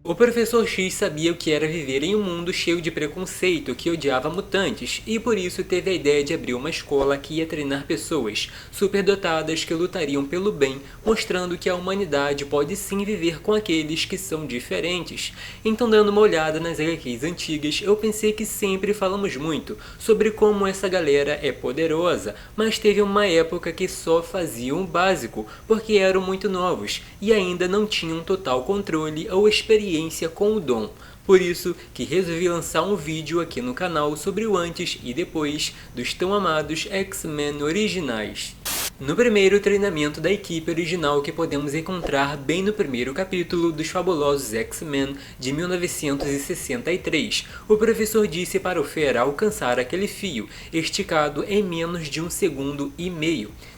O professor X sabia o que era viver em um mundo cheio de preconceito que odiava mutantes e por isso teve a ideia de abrir uma escola que ia treinar pessoas superdotadas que lutariam pelo bem, mostrando que a humanidade pode sim viver com aqueles que são diferentes. Então, dando uma olhada nas HQs antigas, eu pensei que sempre falamos muito sobre como essa galera é poderosa, mas teve uma época que só faziam o básico, porque eram muito novos e ainda não tinham total controle ou experiência com o dom. Por isso que resolvi lançar um vídeo aqui no canal sobre o antes e depois dos tão amados X-Men originais. No primeiro treinamento da equipe original que podemos encontrar bem no primeiro capítulo dos fabulosos X-Men de 1963, o professor disse para o Fera alcançar aquele fio, esticado em menos de 1,5 segundo.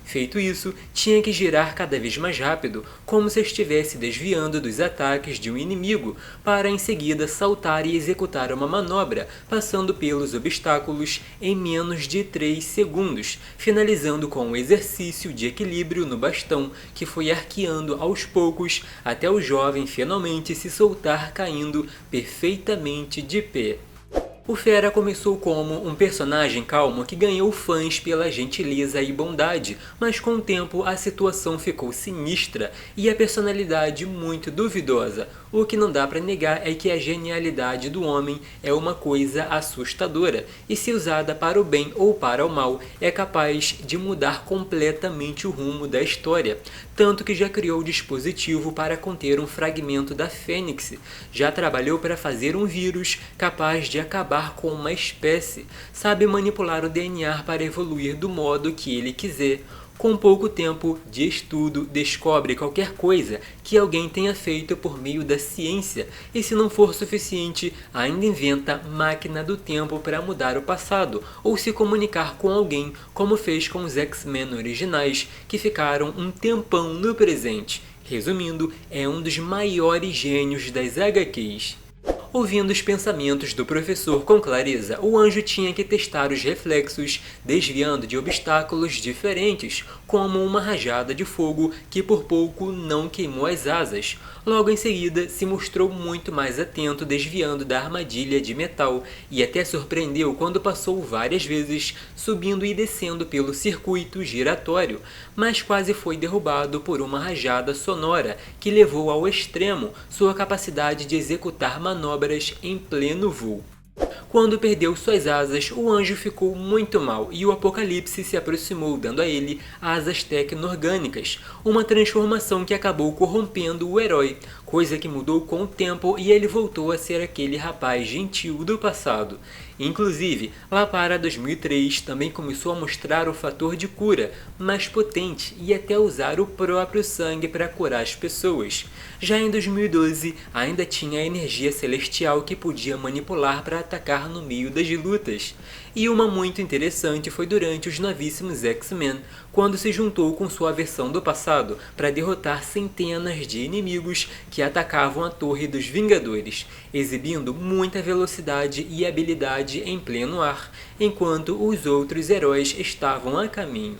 Feito isso, tinha que girar cada vez mais rápido, como se estivesse desviando dos ataques de um inimigo, para em seguida saltar e executar uma manobra, passando pelos obstáculos em menos de 3 segundos, finalizando com um exercício de equilíbrio no bastão, que foi arqueando aos poucos até o jovem finalmente se soltar caindo perfeitamente de pé. O Fera começou como um personagem calmo que ganhou fãs pela gentileza e bondade, mas com o tempo a situação ficou sinistra e a personalidade muito duvidosa. O que não dá para negar é que a genialidade do homem é uma coisa assustadora, e se usada para o bem ou para o mal, é capaz de mudar completamente o rumo da história. Tanto que já criou dispositivo para conter um fragmento da Fênix, já trabalhou para fazer um vírus capaz de acabar com uma espécie, sabe manipular o DNA para evoluir do modo que ele quiser. Com pouco tempo de estudo, descobre qualquer coisa que alguém tenha feito por meio da ciência, e se não for suficiente, ainda inventa máquina do tempo para mudar o passado, ou se comunicar com alguém, como fez com os X-Men originais, que ficaram um tempão no presente. Resumindo, é um dos maiores gênios das HQs. Ouvindo os pensamentos do professor com clareza, o anjo tinha que testar os reflexos, desviando de obstáculos diferentes, como uma rajada de fogo que por pouco não queimou as asas. Logo em seguida, se mostrou muito mais atento, desviando da armadilha de metal, e até surpreendeu quando passou várias vezes subindo e descendo pelo circuito giratório, mas quase foi derrubado por uma rajada sonora que levou ao extremo sua capacidade de executar manobras em pleno voo. Quando perdeu suas asas, o anjo ficou muito mal e o Apocalipse se aproximou, dando a ele asas tecno-orgânicas, uma transformação que acabou corrompendo o herói, coisa que mudou com o tempo e ele voltou a ser aquele rapaz gentil do passado. Inclusive, lá para 2003 também começou a mostrar o fator de cura, mais potente, e até usar o próprio sangue para curar as pessoas. Já em 2012, ainda tinha a energia celestial que podia manipular para atacar no meio das lutas. E uma muito interessante foi durante os novíssimos X-Men, quando se juntou com sua versão do passado para derrotar centenas de inimigos que atacavam a Torre dos Vingadores, exibindo muita velocidade e habilidade em pleno ar, enquanto os outros heróis estavam a caminho.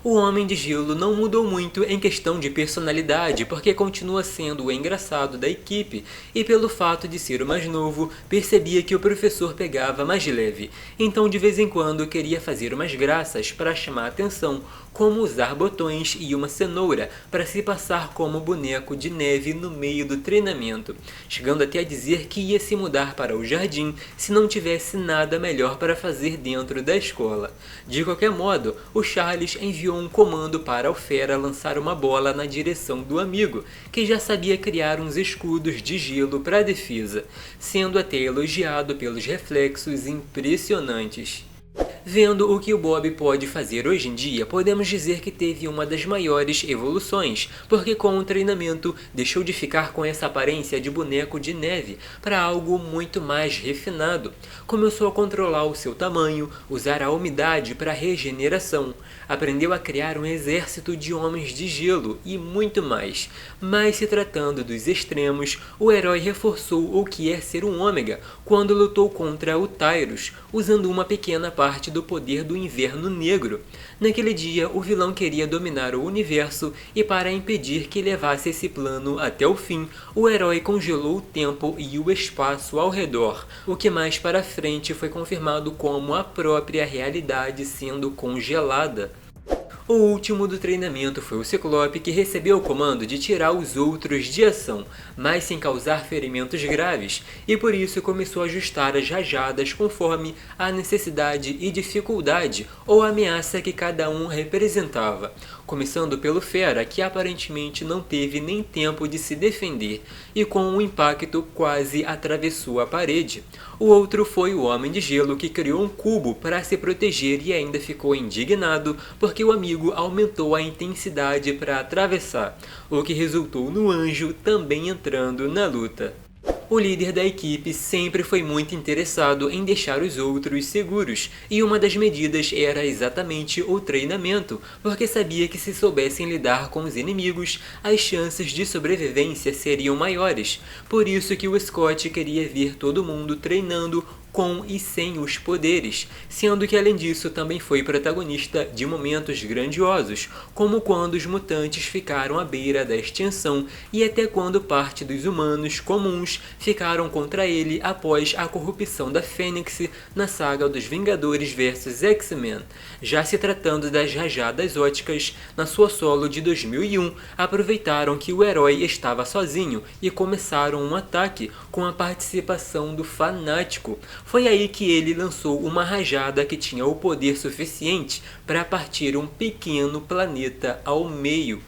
O Homem de Gelo não mudou muito em questão de personalidade, porque continua sendo o engraçado da equipe, e pelo fato de ser o mais novo, percebia que o professor pegava mais leve, então de vez em quando queria fazer umas graças para chamar a atenção, como usar botões e uma cenoura para se passar como boneco de neve no meio do treinamento, chegando até a dizer que ia se mudar para o jardim se não tivesse nada melhor para fazer dentro da escola. De qualquer modo, o Charles enviou um comando para o Fera lançar uma bola na direção do amigo, que já sabia criar uns escudos de gelo para a defesa, sendo até elogiado pelos reflexos impressionantes. Vendo o que o Bob pode fazer hoje em dia, podemos dizer que teve uma das maiores evoluções, porque com o treinamento deixou de ficar com essa aparência de boneco de neve para algo muito mais refinado. Começou a controlar o seu tamanho, usar a umidade para regeneração, aprendeu a criar um exército de homens de gelo e muito mais. Mas se tratando dos extremos, o herói reforçou o que é ser um ômega quando lutou contra o Tyrus, usando uma pequena parte parte do poder do Inverno Negro. Naquele dia, o vilão queria dominar o universo e, para impedir que levasse esse plano até o fim, o herói congelou o tempo e o espaço ao redor, o que mais para frente foi confirmado como a própria realidade sendo congelada. O último do treinamento foi o Ciclope, que recebeu o comando de tirar os outros de ação, mas sem causar ferimentos graves, e por isso começou a ajustar as rajadas conforme a necessidade e dificuldade ou ameaça que cada um representava. Começando pelo Fera, que aparentemente não teve nem tempo de se defender, e com um impacto quase atravessou a parede. O outro foi o Homem de Gelo, que criou um cubo para se proteger e ainda ficou indignado porque o amigo aumentou a intensidade para atravessar, o que resultou no Anjo também entrando na luta. O líder da equipe sempre foi muito interessado em deixar os outros seguros, e uma das medidas era exatamente o treinamento, porque sabia que se soubessem lidar com os inimigos, as chances de sobrevivência seriam maiores. Por isso que o Scott queria ver todo mundo treinando com e sem os poderes, sendo que além disso também foi protagonista de momentos grandiosos, como quando os mutantes ficaram à beira da extinção e até quando parte dos humanos comuns ficaram contra ele após a corrupção da Fênix na saga dos Vingadores vs X-Men. Já se tratando das rajadas óticas, na sua solo de 2001, aproveitaram que o herói estava sozinho e começaram um ataque com a participação do Fanático. Foi aí que ele lançou uma rajada que tinha o poder suficiente para partir um pequeno planeta ao meio.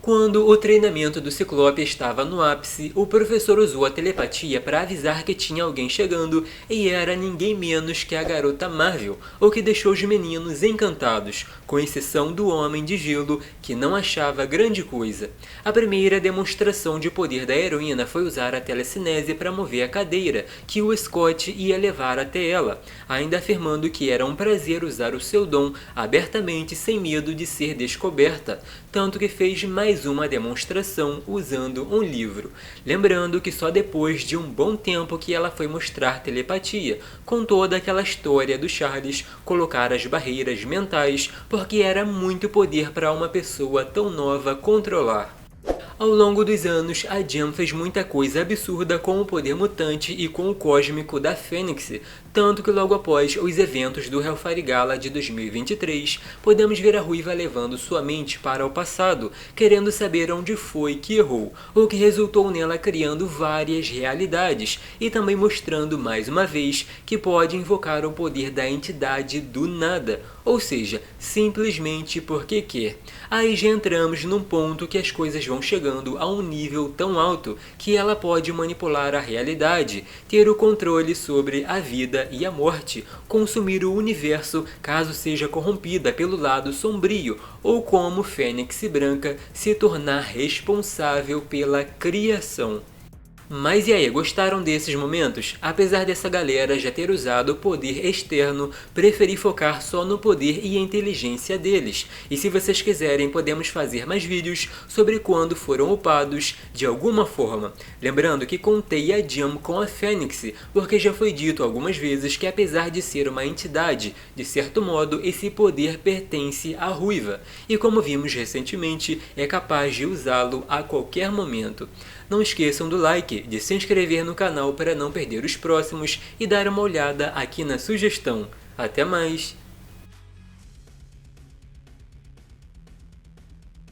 Quando o treinamento do Ciclope estava no ápice, o professor usou a telepatia para avisar que tinha alguém chegando e era ninguém menos que a garota Marvel, o que deixou os meninos encantados, com exceção do Homem de Gelo, que não achava grande coisa. A primeira demonstração de poder da heroína foi usar a telecinese para mover a cadeira, que o Scott ia levar até ela, ainda afirmando que era um prazer usar o seu dom abertamente sem medo de ser descoberta, tanto que fez mais uma demonstração usando um livro, lembrando que só depois de um bom tempo que ela foi mostrar telepatia, com toda aquela história do Charles colocar as barreiras mentais, porque era muito poder para uma pessoa tão nova controlar. Ao longo dos anos, a Jam fez muita coisa absurda com o poder mutante e com o cósmico da Fênix, tanto que logo após os eventos do Hellfire Gala de 2023, podemos ver a Ruiva levando sua mente para o passado, querendo saber onde foi que errou, o que resultou nela criando várias realidades e também mostrando mais uma vez que pode invocar o poder da entidade do nada, ou seja, simplesmente porque quer. Aí já entramos num ponto que as coisas vão chegando a um nível tão alto que ela pode manipular a realidade, ter o controle sobre a vida e a morte, consumir o universo caso seja corrompida pelo lado sombrio, ou como Fênix Branca, se tornar responsável pela criação. Mas e aí, gostaram desses momentos? Apesar dessa galera já ter usado o poder externo, preferi focar só no poder e inteligência deles. E se vocês quiserem, podemos fazer mais vídeos sobre quando foram upados de alguma forma. Lembrando que contei a Jam com a Fênix, porque já foi dito algumas vezes que apesar de ser uma entidade, de certo modo esse poder pertence à Ruiva. E como vimos recentemente, é capaz de usá-lo a qualquer momento. Não esqueçam do like, de se inscrever no canal para não perder os próximos e dar uma olhada aqui na sugestão. Até mais!